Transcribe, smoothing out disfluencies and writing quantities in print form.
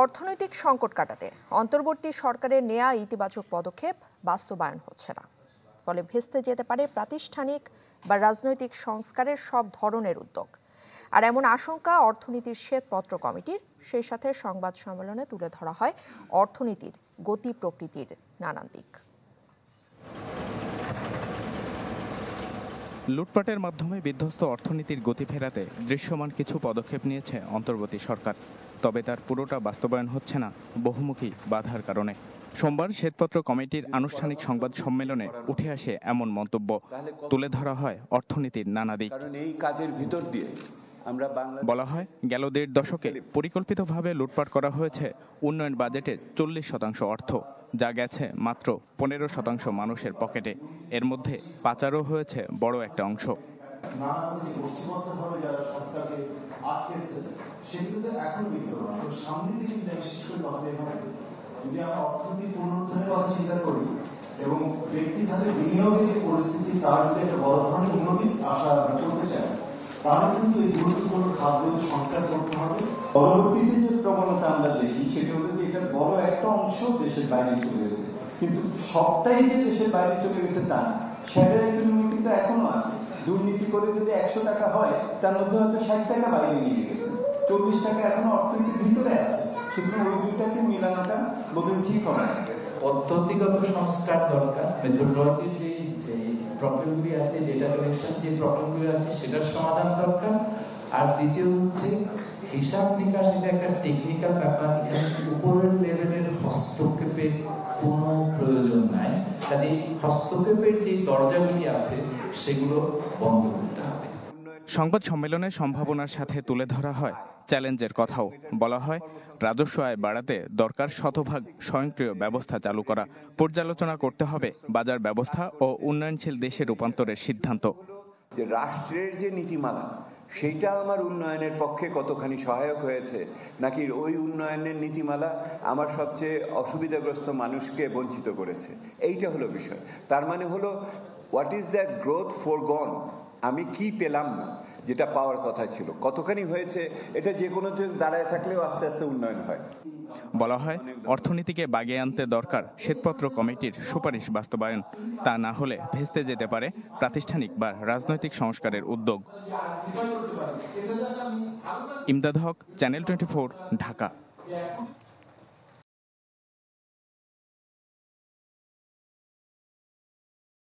অর্থনৈতিক সংকট কাটাতে অন্তর্বর্তী সরকারের নেয়া ইতিবাচক পদক্ষেপ বাস্তবায়ন হচ্ছে না, ফলে ভেস্তে যেতে পারে প্রাতিষ্ঠানিক বা রাজনৈতিক সংস্কারের সব ধরনের উদ্যোগ। আর এমন আশঙ্কা অর্থনীতির শ্বেতপত্র কমিটির। সেই সাথে সংবাদ সম্মেলনে তুলে ধরা হয় অর্থনীতির গতি প্রকৃতির নানান দিক। লুটপাটের মাধ্যমে বিধ্বস্ত অর্থনীতির গতি ফেরাতে দৃশ্যমান কিছু পদক্ষেপ নিয়েছে অন্তর্বর্তী সরকার, তবে তার পুরোটা বাস্তবায়ন হচ্ছে না বহুমুখী বাধার কারণে। সোমবার শ্বেতপত্র কমিটির আনুষ্ঠানিক সংবাদ সম্মেলনে উঠে আসে এমন মন্তব্য। তুলে ধরা হয় অর্থনীতির নানা দিক। বলা হয়, গেল ১.৫ দশকে পরিকল্পিতভাবে লুটপাট করা হয়েছে উন্নয়ন বাজেটের ৪০% অর্থ, যা গেছে মাত্র ১৫% মানুষের পকেটে। এর মধ্যে পাচারও হয়েছে বড় একটা অংশ। যদি আমরা অর্থনৈতিক পুনরুদ্ধারের কথা চিন্তা করি এবং ব্যক্তিগত বিনিয়োগের যে পরিস্থিতি তার যদি একটা বড় ধরনের উন্নতি আশা করতে চাই, তাহলে কিন্তু এই গুরুত্বপূর্ণ খাতগুলো সংস্কার করতে হবে। পরবর্তীতে যে প্রবণতা আমরা দেখি সেটা হলো যে এটা বড় একটা অংশ দেশের বাইরে চলে গেছে, কিন্তু সবটাই যে দেশের বাইরে চলে গেছে তা না, সেটার একটা কিন্তু এখনো আছে। দুর্নীতি করে যদি ১০০ টাকা হয়, তার মধ্যে হয়তো ৬০ টাকা বাইরে নিয়ে গেছে, ৪০ টাকা এখনো অর্থনীতির ভিতরে আছে। সুতরাং ওই দুইটাকে মিলানোটা বোধহয় ঠিক হবে। পদ্ধতিগত সংস্কার দরকার, মেথোডলজির যে প্রবলেমগুলি আছে, ডেটা কালেকশন যে প্রবলেমগুলি আছে সেটার সমাধান দরকার। আর দ্বিতীয় হচ্ছে হিসাব নিকাশ, এটা একটা টেকনিক্যাল ব্যাপার, এখানে উপরের লেভেলের হস্তক্ষেপের কোনো প্রয়োজন নাই। কাজে হস্তক্ষেপের যে দরজাগুলি আছে সেগুলো বন্ধ করতে হবে। সংবাদ সম্মেলনের সম্ভাবনার সাথে তুলে ধরা হয় চ্যালেঞ্জের কথাও। বলা হয়, রাজস্ব আয় বাড়াতে দরকার শতভাগ স্বয়ংক্রিয় ব্যবস্থা চালু করা। পর্যালোচনা করতে হবে বাজার ব্যবস্থা ও উন্নয়নশীল দেশে রূপান্তরের সিদ্ধান্ত। রাষ্ট্রের যে নীতিমালা সেইটা আমার উন্নয়নের পক্ষে কতখানি সহায়ক হয়েছে, নাকি ওই উন্নয়নের নীতিমালা আমার সবচেয়ে অসুবিধাগ্রস্ত মানুষকে বঞ্চিত করেছে, এইটা হলো বিষয়। তার মানে হলো হোয়াট ইজ দ্য গ্রোথ ফরগন, আমি কি পেলাম না, যেটা পাওয়ার কথা ছিল, কতখানি হয়েছে। এটা যে কোনো দাঁড়ায় থাকলেও আস্তে আস্তে উন্নয়ন হয়। বলা হয়, অর্থনীতিকে বাগিয়ে আনতে দরকার শ্বেতপত্র কমিটির সুপারিশ বাস্তবায়ন। তা না হলে ভেস্তে যেতে পারে প্রাতিষ্ঠানিক বা রাজনৈতিক সংস্কারের উদ্যোগ। ইমদাদ হক, চ্যানেল 24, ঢাকা।